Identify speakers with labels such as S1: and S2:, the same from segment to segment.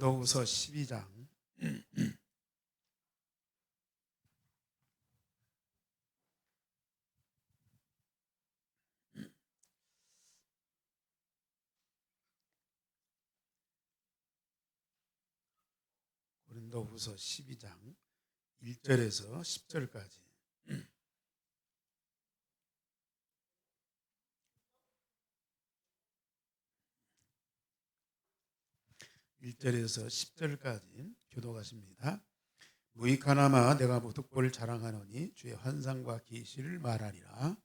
S1: 고린도후서 12장 고린도후서 12장 1절에서 10절까지. (1절에서 10절까지) 교독하십니다. 무익하나마 내가 무득볼 자랑하노니 주의 환상과 계시를 말하리라.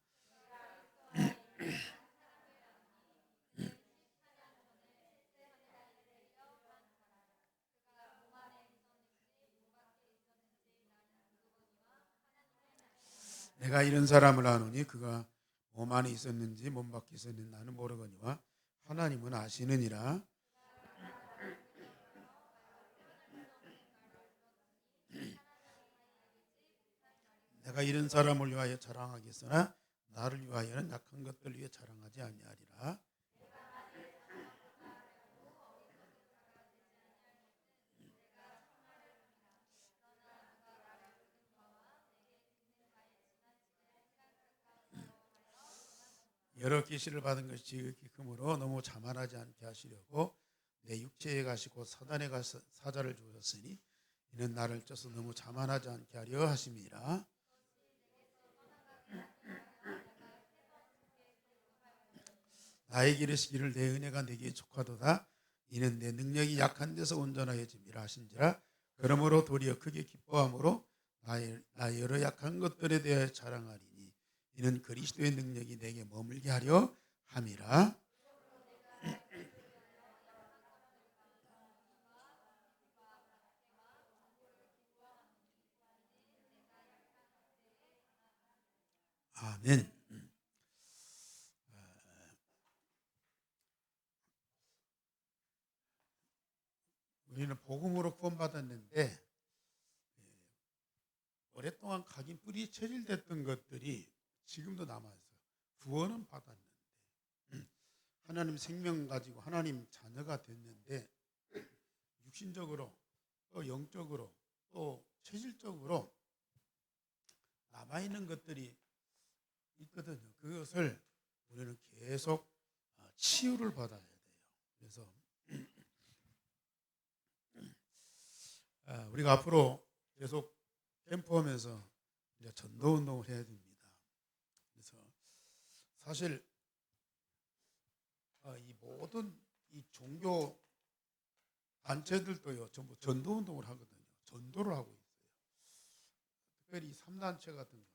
S1: 내가 이런 사람을 아노니 그가 몸 안에 있었는지 몸 밖에 있었는지 나는 모르거니와 하나님은 아시느니라. 내가 이런 사람을 위하여 자랑하겠으나 나를 위하여는 약한 것들을 위해 자랑하지 아니하리라. 여러 계시를 받은 것이 지극히 크므로 너무 자만하지 않게 하시려고 내 육체에 가시고 사단에 가서 사자를 주셨으니 이는 나를 쪄서 너무 자만하지 않게 하려 하심이라. 나에게 이르시기를 내 은혜가 내게 족하도다. 이는 내 능력이 약한 데서 온전하여짐이라 하신지라. 그러므로 도리어 크게 기뻐함으로 나의 여러 약한 것들에 대하여 자랑하리니 이는 그리스도의 능력이 내게 머물게 하려 함이라. 아멘. 우리는 복음으로 구원받았는데 오랫동안 각인 뿌리 체질됐던 것들이 지금도 남아있어요. 구원은 받았는데 하나님 생명 가지고 하나님 자녀가 됐는데 육신적으로 또 영적으로 또 체질적으로 남아있는 것들이 있거든요. 그것을 우리는 계속 치유를 받아야 돼요. 그래서 우리가 앞으로 계속 캠프하면서 이제 전도 운동을 해야 됩니다. 그래서 사실 이 모든 이 종교 단체들도요 전부 전도 운동을 하거든요. 전도를 하고 있어요. 특별히 3단체 같은 거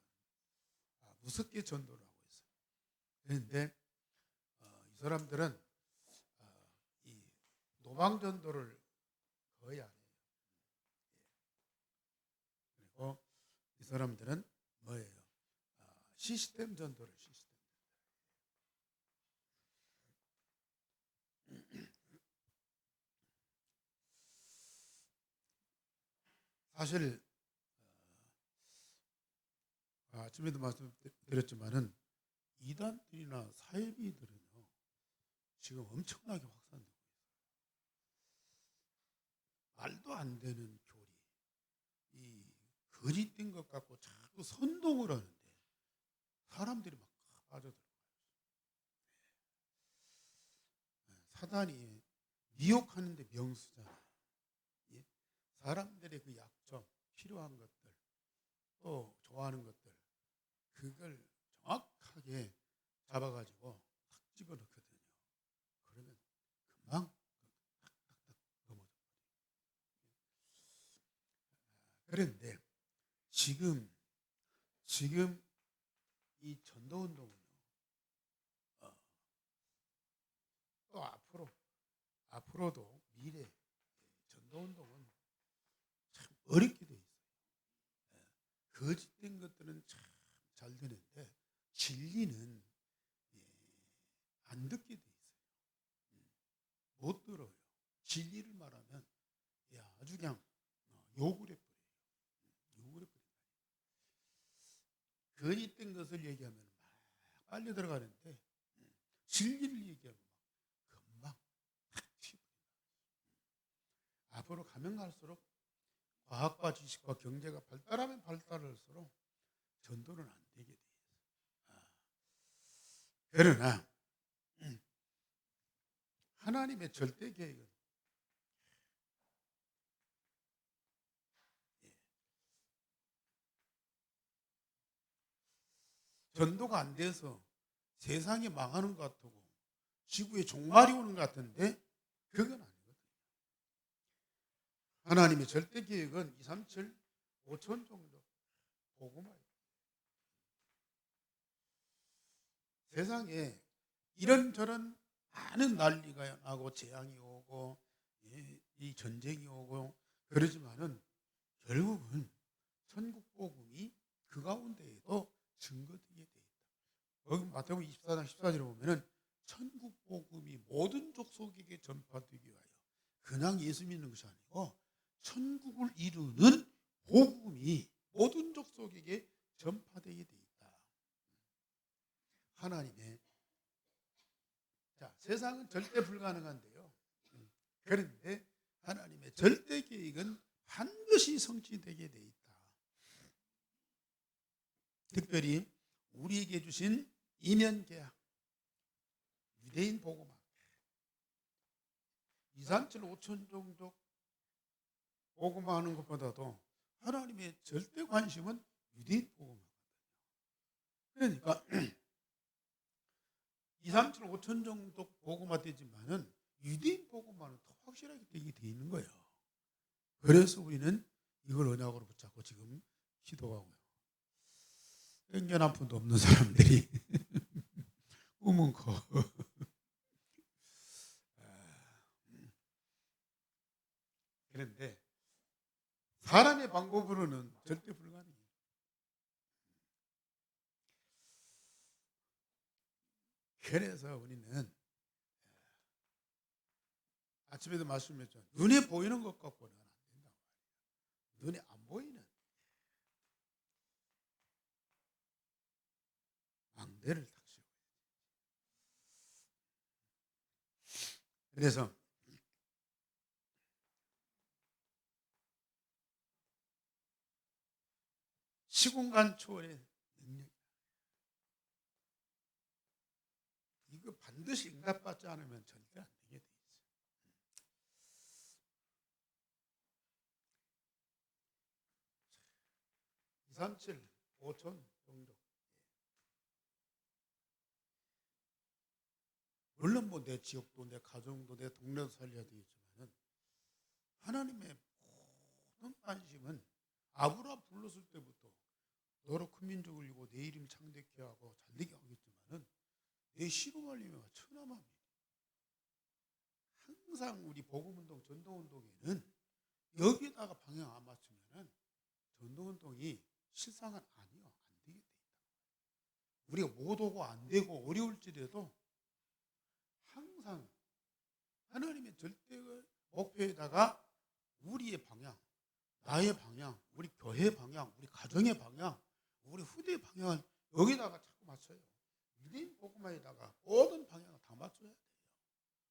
S1: 무섭게 전도를 하고 있어요. 그런데 이 사람들은 이 노방 전도를 거의 안 해요. 그리고 이 사람들은 뭐예요? 시스템 전도를 시스템. 사실 아침에도 말씀드렸지만은 이단들이나 사이비들은요 지금 엄청나게 확산되고 있어요. 말도 안 되는 교리, 이 거짓된 것 같고 자꾸 선동을 하는데 사람들이 막 빠져들어요. 사단이 미혹하는데 명수잖아요. 사람들의 그 약점, 필요한 것들, 또 좋아하는 것들, 그걸 정확하게 잡아가지고 탁 집어넣거든요. 그러면 금방 탁탁탁 넘어져 버려요. 그런데 지금 이 전도운동은요, 또 앞으로도 미래 전도운동은 참 어렵게 돼 있어요. 거짓된 것들은 참 잘 되는데 진리는 안 듣게 돼 있어요. 못 들어요. 진리를 말하면 아주 그냥 욕을 해버려요. 욕을 해버려요. 거짓된 것을 얘기하면 막 빨려 들어가는데 진리를 얘기하면 막 금방 탁 튀어버려요. 앞으로 가면 갈수록 과학과 지식과 경제가 발달하면 발달할수록 전도는 안 되게 돼 있어요. 그러나 하나님의 절대 계획은 전도가 안 돼서 세상이 망하는 것 같고 지구에 종말이 오는 것 같은데 그건 아니거든요. 하나님의 절대 계획은 2, 3, 7, 5천 정도 복음화예요. 세상에 이런저런 많은 난리가 나고 재앙이 오고 이 전쟁이 오고 그러지만은 결국은 천국 복음이 그 가운데에도 증거되게 돼 있다. 여기 마태복음 24장 14절에 보면은 천국 복음이 모든 족속에게 전파되기 위하여 그냥 예수 믿는 것이 아니고 천국을 이루는 복음이 모든 족속에게 전파되게 돼 있다. 하나님의 세상은 절대 불가능한데요. 그런데 하나님의 절대 계획은 반드시 성취되게 돼 있다. 특별히 우리에게 주신 이면 계약, 유대인 복음화, 2, 3, 7, 5천 종족 복음화하는 것보다도 하나님의 절대 관심은 유대인 복음화거든요. 그러니까 2, 3, 7, 5천 종족 복음화 되지만은 유대인 복음화는 더 확실하게 되게 돼 있는 거예요. 그래서 우리는 이걸 언약으로 붙잡고 지금 기도하고요. 땡견 한 푼도 없는 사람들이 꿈은 커. 그런데 사람의 방법으로는 절대 불가능해요. 그래서 우리는 아침에도 말씀했죠. 눈에 보이는 것 갖고는 안 된다고 말이에요. 눈에 안 보이는 망대를 탁 씌워요. 그래서 시공간 초월의 능력, 이거 반드시 응답받지 않으면 절대 안 되게 돼 있어요. 2, 3, 7, 5천 정도. 물론 뭐 내 지역도 내 가정도 내 동네도 살려야 되겠지만은 하나님의 모든 관심은 아브라함 불렀을 때부터 너로 큰 민족을 이루고 내 이름 창대케 하고 잘되게 하겠지만은 내 시로말리며 천하만민. 항상 우리 복음운동 전도운동에는 여기에다가 방향 안 맞추면은 전도운동이 실상은 아니요, 안 되게 돼 있다. 우리가 못 오고 안 되고 어려울지라도 항상 하나님의 절대 목표에다가 우리의 방향, 나의 방향, 우리 교회 방향, 우리 가정의 방향, 우리 후대의 방향을 여기다가 자꾸 맞춰요. 유대인 복음화에다가 모든 방향을 다 맞춰야 돼요.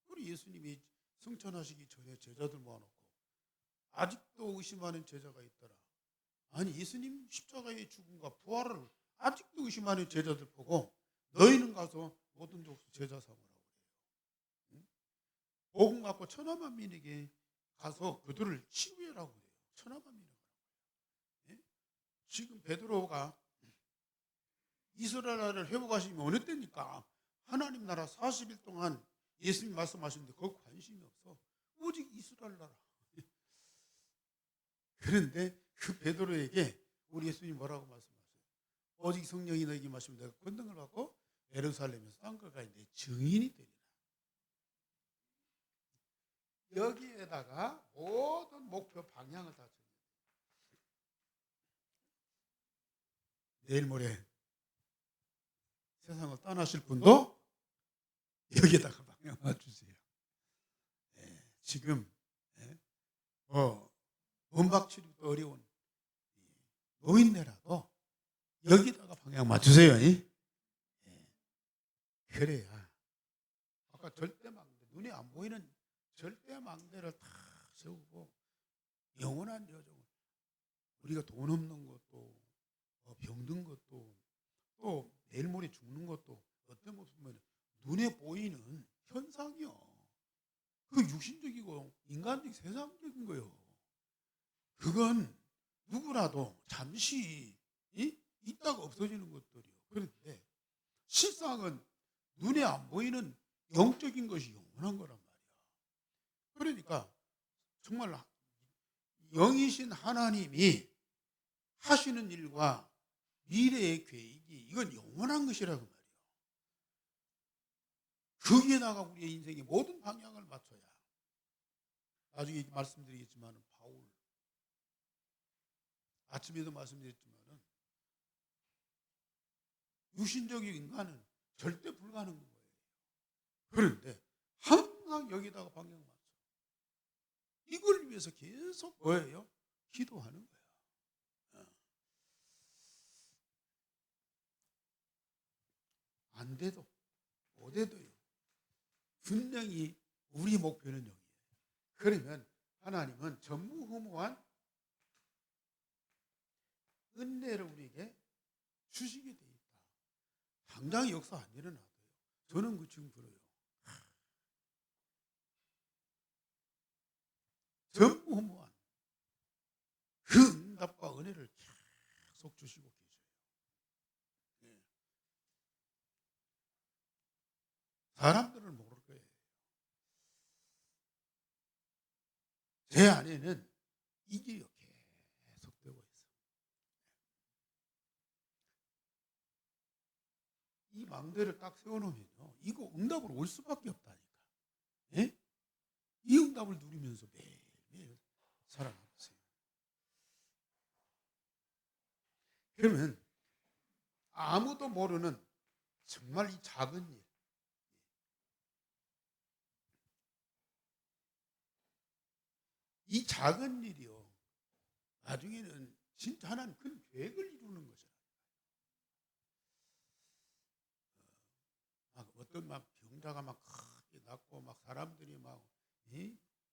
S1: 우리 예수님이 승천하시기 전에 제자들 모아놓고 아직도 의심하는 제자가 있더라. 아니 예수님 십자가의 죽음과 부활을 아직도 의심하는 제자들 보고 너희는 가서 모든 족속 제자 삼으라고 그래요. 복음 갖고 천하만민에게 가서 그들을 치유해라고 그래요. 천하만민을 가라고. 지금 베드로가 이스라엘 나라를 회복하시면 어느 때입니까? 하나님 나라 40일 동안 예수님 말씀하셨는데 거기 관심이 없어. 오직 이스라엘 나라. 그런데 그 베드로에게 우리 예수님 뭐라고 말씀하세요? 오직 성령이 너에게 마시면 내가 권능을 받고 예루살렘에서 땅끝까지 내 증인이 되리라. 여기에다가 모든 목표 방향을 다 정해요. 내일 모레 세상을 떠나실 분도 여기에다가 방향 맞추세요. 지금 원박치료도 어려운 노인네라도 여기다가 방향 맞추세요. 그래야 아까 절대망대, 눈에 안 보이는 절대망대를 다 세우고 영원한 여정을 우리가 돈 없는 것도 병든 것도 또 내일 모레 죽는 것도 어떤 모습 보면 눈에 보이는 현상이요. 그 육신적이고 인간적 세상적인 거요. 그건 누구라도 잠시 있다가 없어지는 것들이요. 그런데 실상은 눈에 안 보이는 영적인 것이 영원한 거란 말이야. 그러니까 정말 영이신 하나님이 하시는 일과 미래의 계획이 이건 영원한 것이라고 말이야. 거기에다가 우리의 인생의 모든 방향을 맞춰야 나중에 말씀드리겠지만 바울 아침에도 말씀드렸지만 육신적인 인간은 절대 불가능한 거예요. 그런데 항상 여기다가 방향 맞춰 이걸 위해서 계속 뭐예요? 기도하는 거야. 안 돼도 못 해도요. 분명히 우리 목표는 영이에요. 그러면 하나님은 전무후무한 은혜를 우리에게 주시게 돼 있다. 당장 역사 안 일어나도요. 저는 그 지금 그래요. 전무후무한 그 응답과 은혜를 계속 주시고 계셔요. 네. 사람들은 모를 거예요. 제 안에는 이 길이 계속 되고 있어요. 이 망대를 딱 세워놓으면요. 이거 응답으로 올 수밖에 없다니까. 예? 이 응답을 누리면서 매일매일 살아가세요. 그러면 아무도 모르는 정말 이 작은 일, 이 작은 일이요. 나중에는 진짜 하나님 큰 계획을 이루는 거잖아요. 막 어떤 막 병자가 막 크게 낫고 막 사람들이 막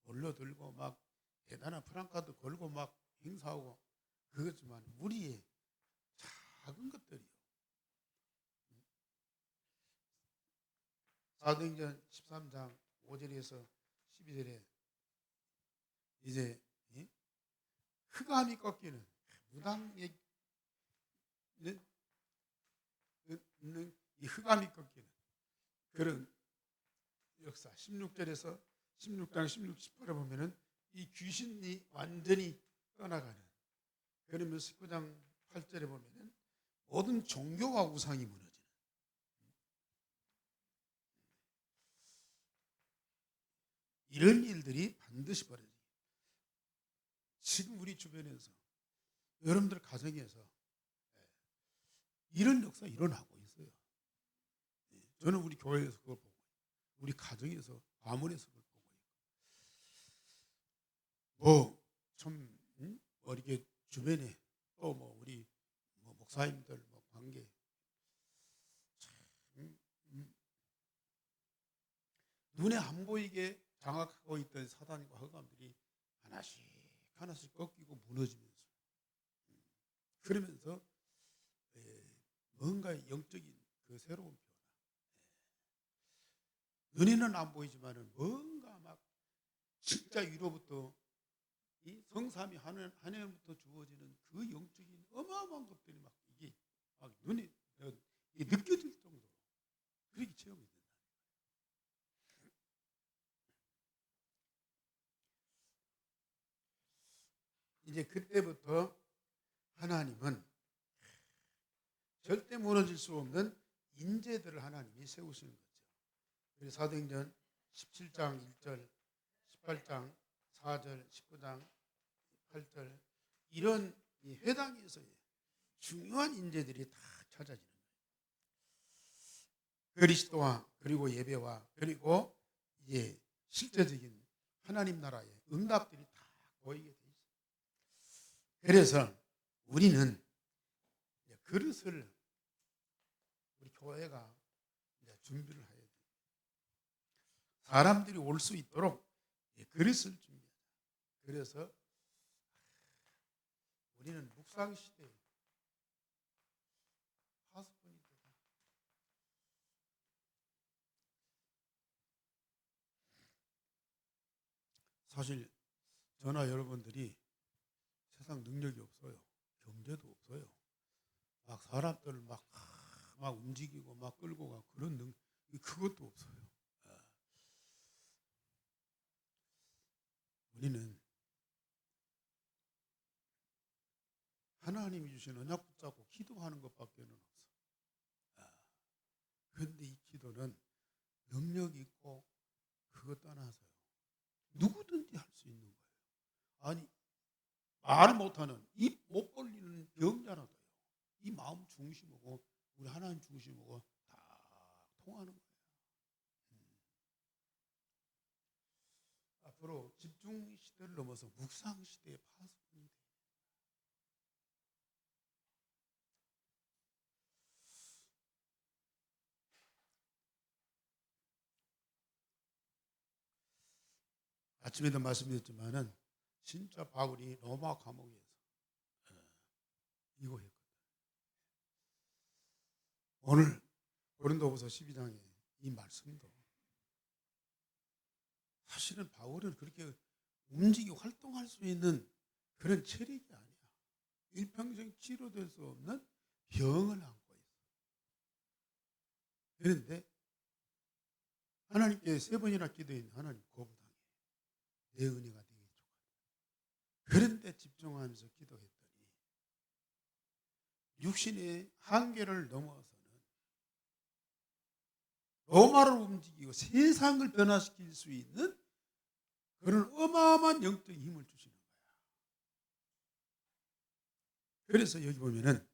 S1: 몰려들고 막 대단한 프랑카드 걸고 막 행사하고 그렇지만 우리의 작은 것들이요. 사도행전 13장 5절에서 12절에 이제 흑암이 꺾이는 무당에 있는 이 흑암이 꺾이는 그런 역사 16절에서 16장 16, 18에 보면은 이 귀신이 완전히 떠나가는 그러면 19장 8절에 보면은 모든 종교와 우상이 무너지는 이런 일들이 반드시 벌어져요. 지금 우리 주변에서 여러분들 가정에서 이런 역사 일어나고 있어요. 저는 우리 교회에서 그걸 보고 우리 가정에서 가문에서 그걸 보고 있고 좀 이렇게 주변에 또 뭐 우리 뭐 목사님들 뭐 관계 눈에 안 보이게 장악하고 있던 사단과 흑암들이 하나씩 하나씩 꺾이고 무너지면서 그러면서 뭔가 영적인 그 새로운 변화 눈에는 안 보이지만은 뭔가 막 진짜 위로부터 이 성삼이 하나님부터 주어지는 그 영적인 어마어마한 것들이 막 이게 막 눈에 느껴질 정도로 그렇게 체험이 된다. 이제 그때부터 하나님은 절대 무너질 수 없는 인재들을 하나님이 세우시는 거죠. 그래서 사도행전 17장 1절, 18장 4절, 19장 8절 이런 이 회당에서의 중요한 인재들이 다 찾아지는 거예요. 그리스도와 그리고 예배와 그리고 이제 실제적인 하나님 나라의 응답들이 다 보이게 돼 있어요. 그래서 우리는 그릇을 우리 교회가 이제 준비를 해야 돼요. 사람들이 올 수 있도록 그릇을 준비하자. 그래서 우리는 묵상 시대에 파수꾼이 되다. 사실 저나 여러분들이 세상 능력이 없어요. 경제도 없어요. 막 사람들을 막 움직이고 막 끌고 가 그런 그것도 없어요. 우리는 하나님이 주신 언약 붙잡고 기도하는 것밖에는 없어. 그런데 이 기도는 능력이 있고 그것 떠나서요. 누구든지 할 수 있는 거예요. 아니 말 못하는 입 못 벌리는 병자라도요. 이 마음 중심하고 우리 하나님 중심하고 다 통하는 거예요. 앞으로 집중 시대를 넘어서 묵상 시대의 파수꾼이 돼요. 아침에도 말씀드렸지만은 진짜 바울이 로마 감옥에서 이거 했거든. 오늘 고린도후서 12장에 이 말씀도 사실은 바울은 그렇게 움직이고 활동할 수 있는 그런 체력이 아니야. 일평생 치료될 수 없는 병을 안고 있어. 그런데 하나님께 3번이나 기도했는데 하나님 거부당해. 내 은혜가 되게 족하다. 그런데 집중하면서 기도했더니 육신의 한계를 넘어서는 로마를 움직이고 세상을 변화시킬 수 있는 그런 어마어마한 영적인 힘을 주시는 거야. 그래서 여기 보면은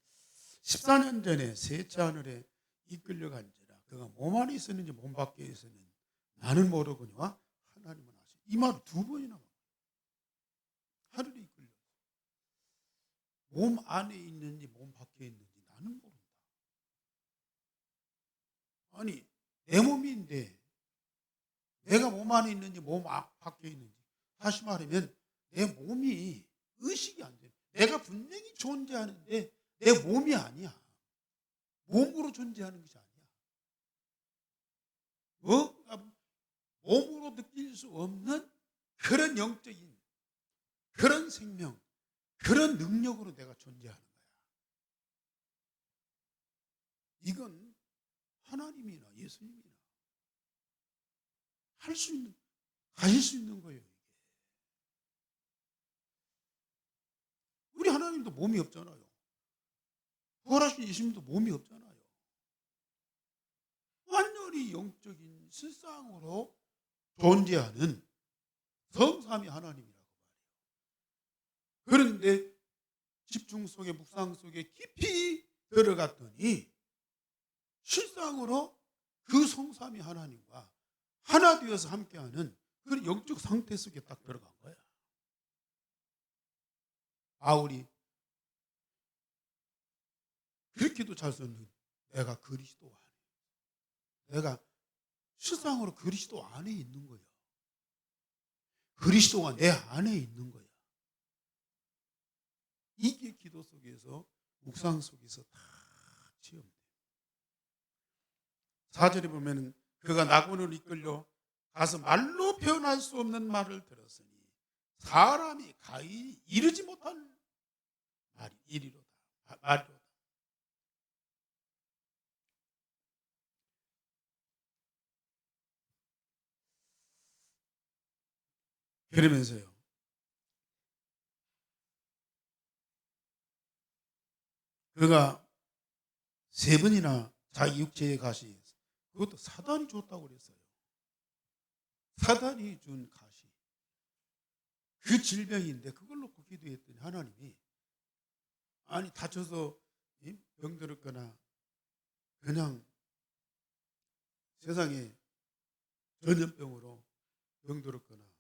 S1: 14년 전에 셋째 하늘에 이끌려간지라 그가 몸 안에 있었는지 몸 밖에 있었는지 나는 모르거니와 하나님은 아시오. 이 말을 2번이나 말해요. 하늘에 이끌려 몸 안에 있는지 몸 밖에 있는지 나는 모른다. 아니 내 몸인데 내가 몸 안에 있는지 몸 밖에 있는지 다시 말하면 내 몸이 의식이 안 돼. 내가 분명히 존재하는데 내 몸이 아니야. 몸으로 존재하는 것이 아니야. 몸으로 느낄 수 없는 그런 영적인 그런 생명 그런 능력으로 내가 존재하는 거야. 이건 하나님이나 예수님이나 할 수 있는 가질 수 있는 거예요. 이게. 우리 하나님도 몸이 없잖아요. 부활하신 예수님도 몸이 없잖아요. 완전히 영적인 실상으로 존재하는 성삼위 하나님이라고 말해요. 그런데 집중 속에 묵상 속에 깊이 들어갔더니 실상으로 그 성삼위 하나님과 하나 되어서 함께하는 그런 영적 상태 속에 딱 들어간 거야. 바울이 그렇게도 잘 썼는 내가 그리스도 안에 내가 실상으로 그리스도 안에 있는 거야. 그리스도가 내 안에 있는 거야. 이게 기도 속에서 묵상 속에서 다 체험돼. 4절에 보면 그가 낙원으로 이끌려 가서 말로 표현할 수 없는 말을 들었으니 사람이 가히 이르지 못할 말이 이리로다. 말이로다. 그러면서요. 그가 3번이나 자기 육체에 가시 그것도 사단이 줬다고 그랬어요. 사단이 준 가시. 그 질병인데 그걸 놓고 기도했더니 하나님이 아니 다쳐서 병들었거나 그냥 세상에 전염병으로 병들었거나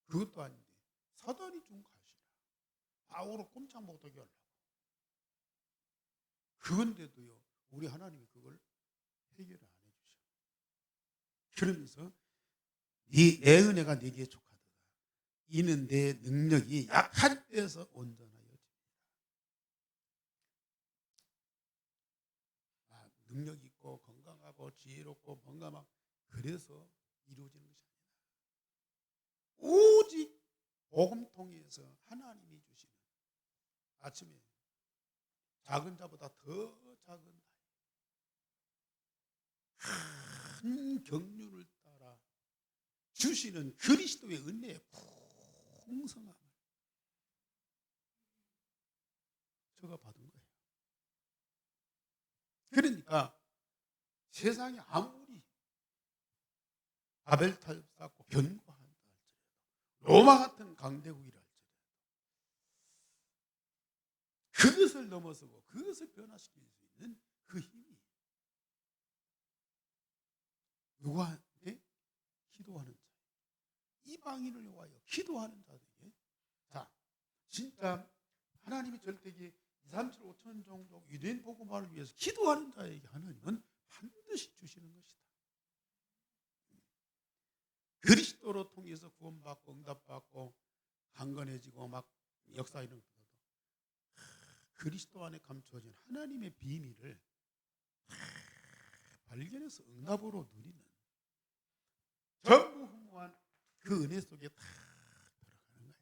S1: 그것도 아닌데 사단이 준 가시라. 바울을 꼼짝 못하게 하려고. 그건데도요 우리 하나님이 그걸 해결을 안 해주셔. 그러면서 내 은혜가 네게 족하도다. 이는 내 능력이 약할 때에서 온전하여집니다. 능력 있고 건강하고 지혜롭고 뭔가 막 그래서 이루어지는 것이 아니라 오직 복음 통해서 하나님이 주시는 아침에 작은 자보다 더 작은 큰 경륜을 따라 주시는 그리스도의 은혜의 풍성함을 제가 받은 거예요. 그러니까 세상에 아무리 바벨탑 쌓고 견고한다 할지라도 로마 같은 강대국이라 할지라도 그것을 넘어서고 그것을 변화시킬 수 있는 그 힘이 누구한테? 기도하는 자, 이방인을 위하여 기도하는 자들에게. 자, 진짜 하나님이 절대기 2, 3, 7, 5천 정도 유대인 복음화를 위해서 기도하는 자에게 하나님은 반드시 주시는 것이다. 그리스도로 통해서 구원받고 응답받고 강건해지고 막 역사 이런 것보다도 그리스도 안에 감추어진 하나님의 비밀을 발견해서 응답으로 누리는 전무후무한 그 은혜 속에 다 들어가는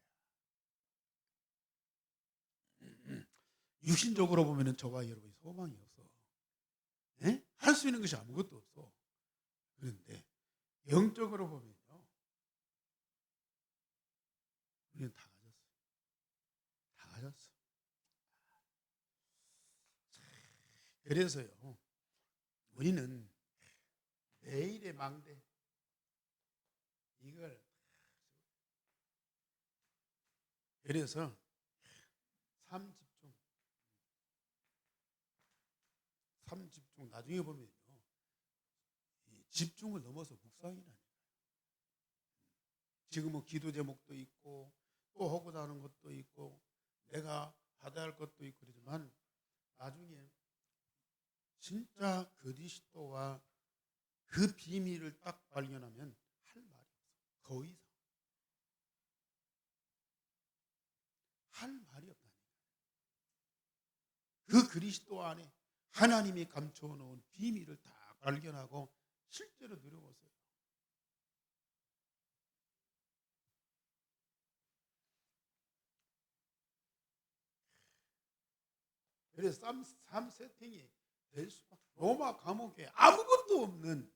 S1: 거야. 육신적으로 보면은 저와 여러분이 소망이 없어. 할 수 있는 것이 아무것도 없어. 그런데 영적으로 보면요, 우리는 다 가졌어. 다 가졌어. 그래서요, 우리는 내일의 망대 이걸 그래서 삶 집중 나중에 보면요, 이 집중을 넘어서 묵상이라니까요. 지금은 기도 제목도 있고 또 하고자 하는 것도 있고 내가 받아야 할 것도 있고 그러지만 나중에 진짜 그리스도와 그 비밀을 딱 발견하면 할 말이 없어. 더 이상 할 말이 없다니까. 그 그리스도 안에 하나님이 감춰 놓은 비밀을 다 발견하고 실제로 누려보세요. 그래서 삶 세팅이 될 수가. 로마 감옥에 아무것도 없는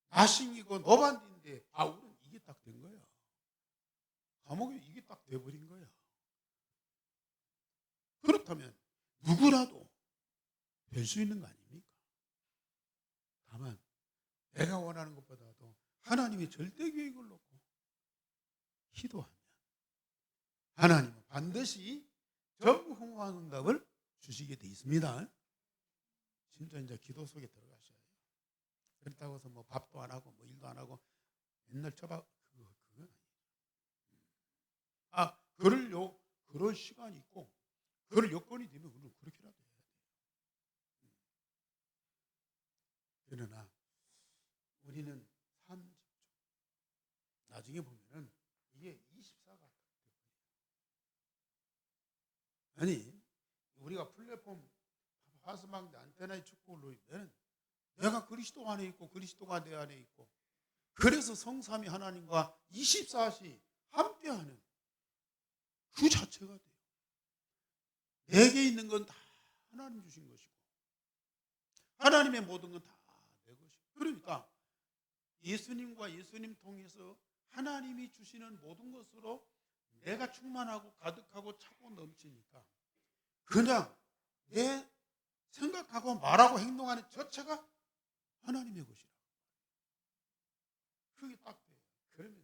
S1: 나싱이고 노반디인데 바울은 이게 딱 된 거야. 감옥에 이게 딱 돼버린 거야. 그렇다면 누구라도 될 수 있는 거 아닙니까? 다만 내가 원하는 것보다도 하나님의 절대 계획을 놓고 기도하면 하나님은 반드시 전무후무한 응답을 주시게 돼 있습니다. 진짜 이제 기도 속에 들어가셔야 돼요. 그렇다고 해서 뭐 밥도 안 하고 뭐 일도 안 하고 맨날 처박 그건 아니에요. 그럴 시간이 있고 그럴 여건이 되면 우리는 그렇게라도 해야 돼요. 그러나 우리는 삶 집중. 나중에 보면은 이게 24가 돼요. 아니 우리가 플랫폼 파스망대 안테나의 축복을 누리면 내가 그리스도 안에 있고 그리스도가 내 안에 있고 그래서 성삼위 하나님과 24시 함께하는 그 자체가 돼요. 내게 있는 건 다 하나님 주신 것이고 하나님의 모든 건 다 내 것이고 그러니까 예수님과 예수님 통해서 하나님이 주시는 모든 것으로 내가 충만하고 가득하고 차고 넘치니까 그냥 내 생각하고 말하고 행동하는 자체가 하나님의 것이라. 그게 딱 돼요. 그러면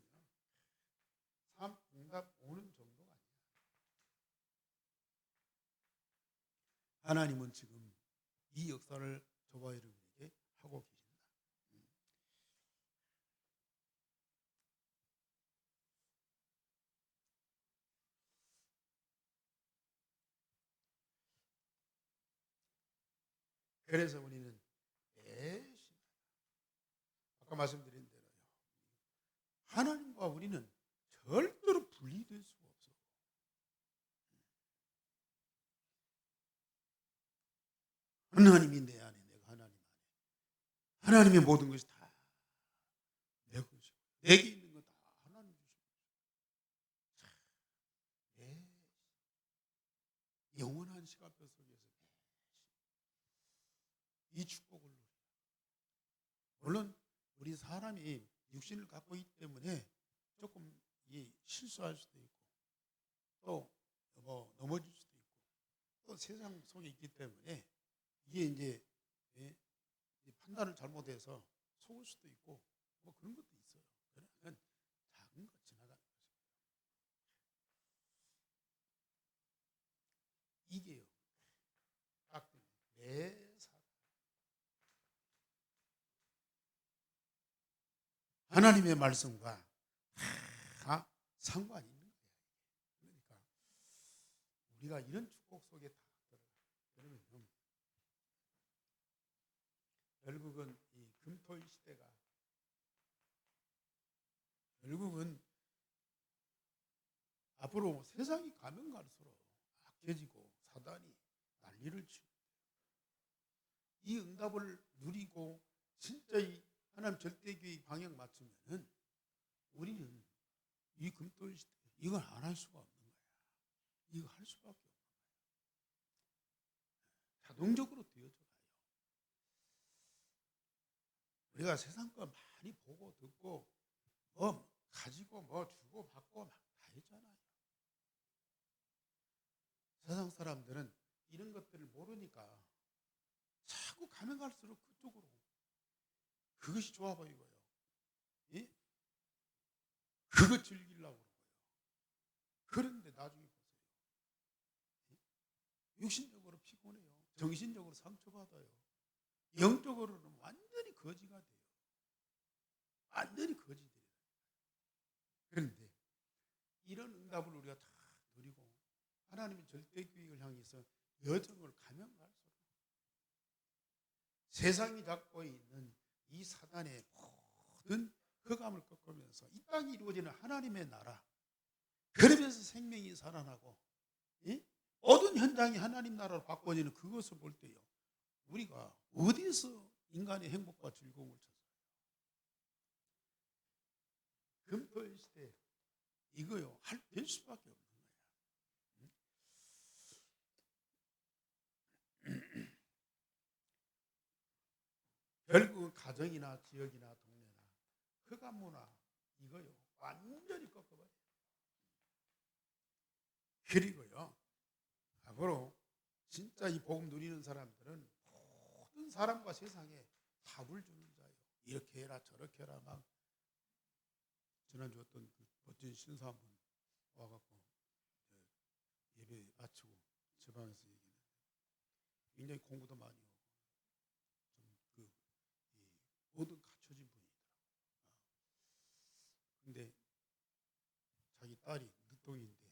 S1: 삶 응답 오는 정도가 아니야. 하나님은 지금 이 역사를 저와 여러분에게 하고 계십니다. 그래서 우리는 매시 아까 말씀드린 대로요. 하나님과 우리는 절대로 분리될 수가 없어. 하나님이 내 안에 하나님의 모든 것이 다 내 것이고 내게 있는 건 다 하나님 주신 것이고 내 영원한 시간표 속에서 이 축복을 누려. 물론 우리 사람이 육신을 갖고 있기 때문에 조금 실수할 수도 있고 또 넘어질 수도 있고 또 세상 속에 있기 때문에 이게 이제 판단을 잘못해서 속을 수도 있고 뭐 그런 것도 있어요. 그러면 작은 것 지나가는 것입니다. 이게요. 딱 내 삶. 하나님의 말씀과 다 상관이 있는 거예요. 그러니까 우리가 이런 축복 속에 다 들어가. 그러면 결국은 이 금토일 시대가 결국은 앞으로 세상이 가면 갈수록 악해지고 사단이 난리를 치고 이 응답을 누리고 진짜 이 하나님 절대교회 방향 맞추면은 우리는 이 금토일 시대 이걸 안 할 수가 없는 거야. 이거 할 수밖에 없는 거야. 자동적으로 되어져 가요. 우리가 세상 거 많이 보고 듣고 뭐 가지고 뭐 주고 받고 막 다 했잖아요. 세상 사람들은 이런 것들을 모르니까 자꾸 가면 갈수록 그쪽으로 그것이 좋아 보이고요. 예? 그거 즐기려고 그러고요. 그런데 나중에 보세요. 예? 육신적으로 피곤해요. 정신적으로 상처받아요. 영적으로는 완전히 거지가 돼요. 완전히 거지 돼요. 그런데 이런 응답을 우리가 다 누리고 하나님의 절대 계획을 향해서 여정을 가면 갈수록 세상이 갖고 있는 이 사단의 모든 흑암을 꺾으면서 이 땅이 이루어지는 하나님의 나라, 그러면서 생명이 살아나고 모든 현장이 하나님 나라로 바꿔지는 그것을 볼 때요, 우리가 어디서 인간의 행복과 즐거움을 찾아요? 금토일 시대 이거요 될 수밖에 없는 거야. 결국 가정이나 지역이나 동네나 흑암 문화 이거요 완전히 꺾어버려요. 그리고요 앞으로 진짜 이 복음 누리는 사람들은 모든 사람과 세상에 답을 주는 자예요. 이렇게 해라 저렇게 해라. 막 지난주 어떤 그 멋진 신사 한 분 와갖고 예배 마치고 제 방에서 얘기했는데 굉장히 공부도 많이 하고 좀그 모든 갖춰진 분이더라고요. 근데 자기 딸이 늦둥이인데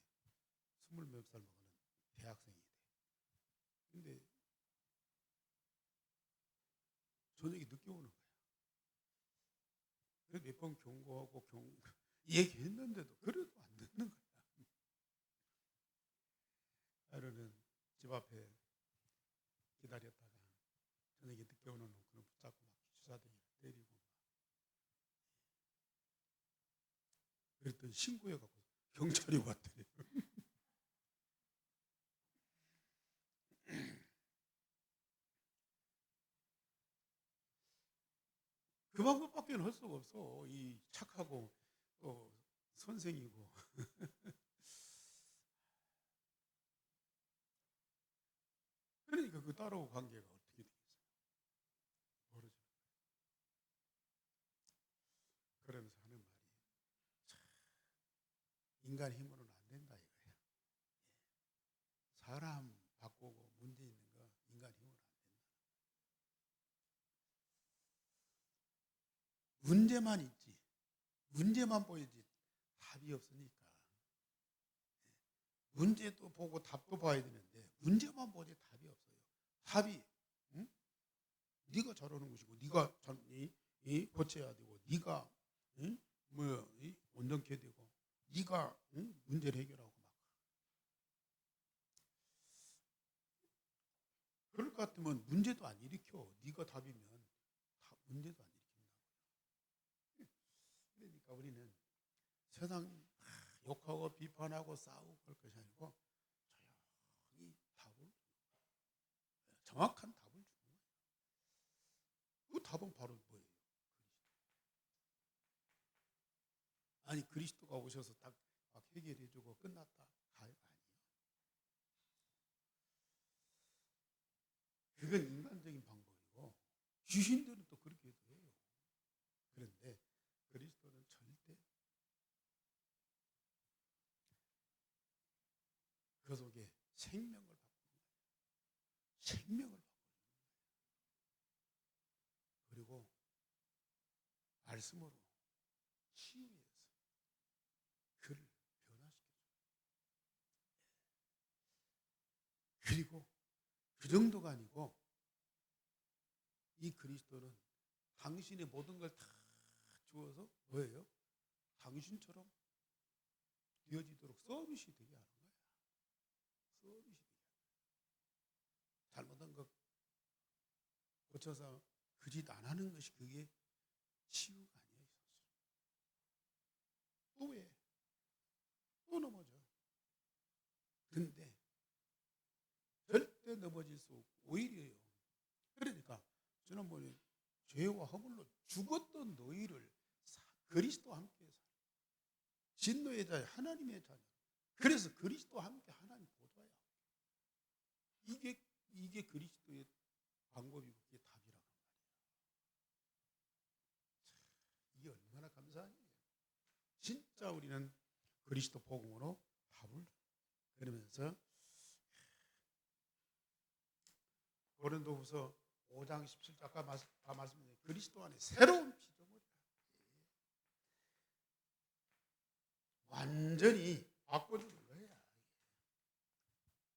S1: 20몇 살 먹는 대학생이 돼. 근데 저녁에 늦게 오는 거야. 그래서 몇 번 경고하고 얘기했는데도 그래도 안 듣는 거야. 하루는 집 앞에 기다렸다가 저녁에 늦게 오는 놈 붙잡고 막 주사등이를 때리고 그랬더니 신고해갖고 경찰이 왔더니 그 방법밖에 할 수가 없어. 이 착하고 또 선생이고. 그러니까 그 딸하고 관계가 어떻게 되겠어요? 모르죠. 그러면서 하는 말이 인간 힘으로는 안 된다 이거예요. 사람 바꾸고 문제 있는 거 인간 힘으로 안 된다. 문제만 있지. 문제만 보이지 답이 없으니까. 문제도 보고 답도 봐야 되는데 문제만 보지 답이 없어요. 답이 네가 잘하는 것이고 네가 고쳐야 되고 네가 온전케 되고 네가 문제를 해결하고 막 그럴 것 같으면 문제도 안 일으켜. 네가 답이면 문제도 안 일으킨다고요. 그러니까 우리는 세상 욕하고 비판하고 싸우고 그럴 것이 아니고 조용히 답을, 정확한 답을 주는 거예요. 그 답은 바로 뭐예요? 아니 그리스도가 오셔서 딱 막 해결해주고 끝났다 가요? 아니에요. 그건 인간적인 방법이고 귀신들은 또 그렇게 해요. 그런데 그리스도는 절대 그 속에 생명을 바꾸는 거예요. 생명을 바꾸는 거예요. 그리고 말씀으로 치유해서 그를 변화시켜줘요. 그리고 그 정도가 아니고 이 그리스도는 당신의 모든 걸 다 주어서 뭐예요? 당신처럼 되어지도록 서비스 되게 하는 거야. 서비스 되게 하는 거야. 잘못한 것 고쳐서 그 짓 안 하는 것이 그게 치유가 아니에요. 또 왜? 또 넘어져. 근데 절대 넘어질 수 없고 오히려요. 그러니까 지난번에 죄와 허물로 죽었던 너희를 그리스도와 함께 살아. 진노의 자녀, 하나님의 자녀. 그래서 그리스도와 함께 하나님 보좌야. 이게 그리스도의 방법이고 그게 답이라는 말이에요. 이게 얼마나 감사한 일이에요. 진짜 우리는 그리스도 복음으로 답을 그러면서 고린도후서 5장 17절 아까 말씀드린 그리스도 안에 새로운 피조물이야. 완전히 바꿔주는 거야.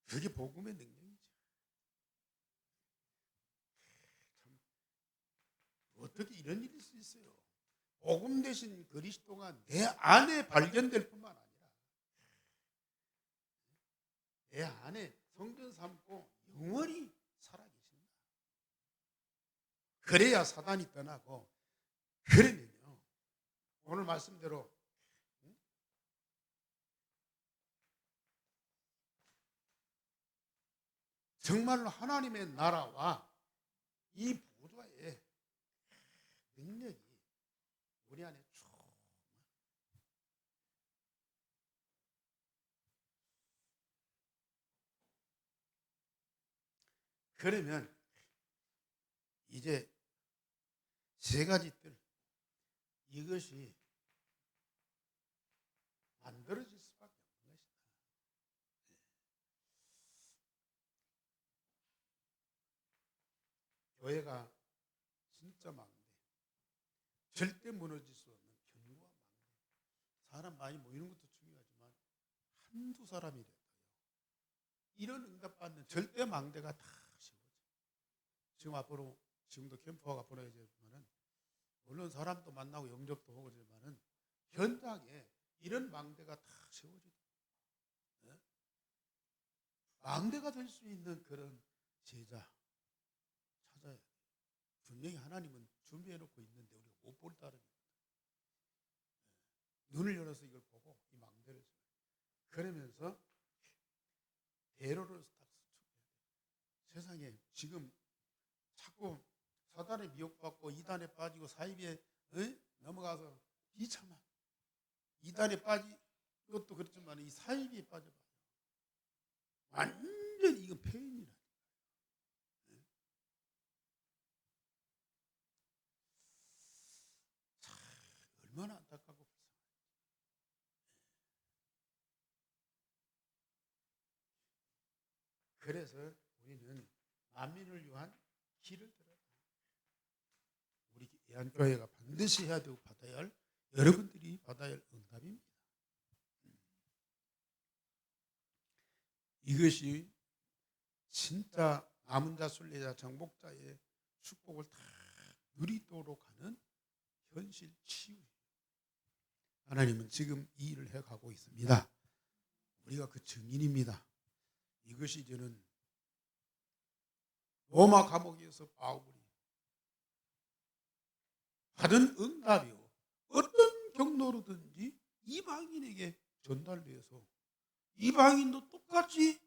S1: 그게 복음의 능력이죠. 참 어떻게 이런 일이 있을 수 있어요? 복음 대신 그리스도가 내 안에 발견될 뿐만 아니라 내 안에 성전 삼고 영원히 살아계신다. 그래야 사단이 떠나고, 그러면요 오늘 말씀대로 정말로 하나님의 나라와 이 보좌의 능력이 우리 안에 쭉. 그러면 이제 세 가지 뜰 이것이 만들어질 수밖에 없는 것이다. 교회가 진짜 막대, 절대 무너질 수 없는 견고한 막대. 사람 많이 모이는 것도 중요하지만 한두 사람이라도요 이런 응답받는 절대 망대가 다 세워져. 지금 앞으로 지금도 캠프화가 보내지만은 물론 사람도 만나고 영접도 하고 그러지만은 현장에 이런 망대가 다 세워지고 망대가 될 수 있는 그런 제자 찾아야 돼. 분명히 하나님은 준비해놓고 있는데 우리가 못 볼 따름이거든. 눈을 열어서 이걸 보고 이 망대를 그러면서 대로를 딱 수축해야 돼. 세상에 지금 자꾸 사단에 미혹받고 이단에 빠지고 사이비에 넘어가서 비참한 이단에 빠진 것도 그렇지만 이 사이비에 빠져봐요. 완전히 이건 폐인이라니까요. 얼마나 안타깝고 불쌍해요. 그래서 우리는 만민을 위한 길을 들어야 돼요. 우리 예한교회가 반드시 해야 되고 받아야 할, 여러분들이 받아야 할 응답입니다. 이것이 진짜 남은 자, 순례자, 정복자의 축복을 다 누리도록 하는 현실 치유예요. 하나님은 지금 이 일을 해가고 있습니다. 우리가 그 증인입니다. 이것이 저는 로마 감옥에서 바울이 받은 응답이요 어떤 경로로든지 이방인에게 전달돼서 이방인도 똑같이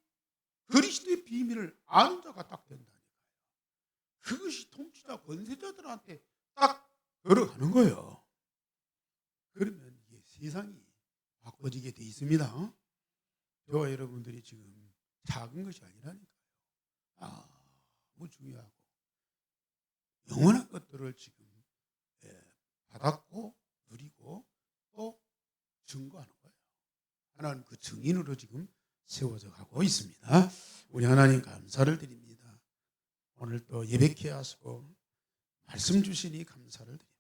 S1: 그리스도의 비밀을 아는 자가 딱 된다니까요. 그것이 통치자 권세자들한테 딱 들어가는 거예요. 그러면 이게 세상이 바꿔지게 돼 있습니다. 저와 여러분들이 지금 작은 것이 아니라니까요. 아무 중요하고 영원한 것들을 지금 받았고 누리고 또 증거하는 거예요. 하나님 그 증인으로 지금 세워져 가고 있습니다. 우리 하나님 감사를 드립니다. 오늘 또 예배케 하시고 말씀 주시니 감사를 드립니다.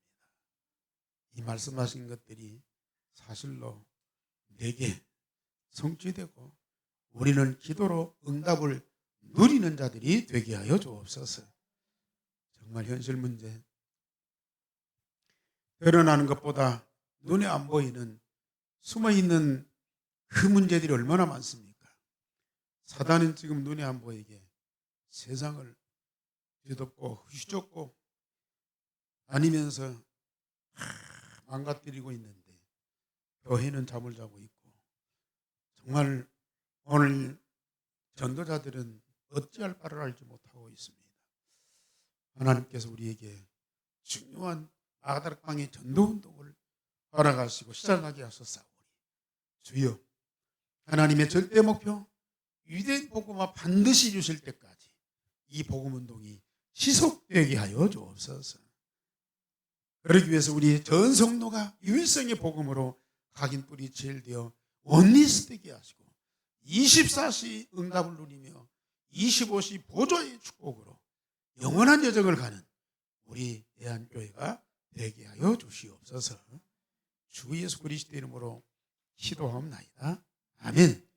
S1: 이 말씀하신 것들이 사실로 내게 성취되고 우리는 기도로 응답을 누리는 자들이 되게 하여 주옵소서. 정말 현실 문제 드러나는 것보다 눈에 안 보이는 숨어있는 그 문제들이 얼마나 많습니까? 사단은 지금 눈에 안 보이게 세상을 뒤덮고 휘젓고 다니면서 망가뜨리고 있는데 교회는 잠을 자고 있고 정말 오늘 전도자들은 어찌할 바를 알지 못하고 있습니다. 하나님께서 우리에게 중요한 아다락방의 전도운동을 허락하시고 시작하게 하셨사오니 주여 하나님의 절대 목표 유대인 복음화 반드시 주실 때까지 이 복음운동이 지속되게 하여 주옵소서. 그러기 위해서 우리 전 성도가 유일성의 복음으로 각인 뿌리 제일되어 원리스 되게 하시고 24시 응답을 누리며 25시 보좌의 축복으로 영원한 여정을 가는 우리 대한교회가 되게 하여 주시옵소서. 주 예수 그리스도 이름으로 기도하옵나이다. 아멘.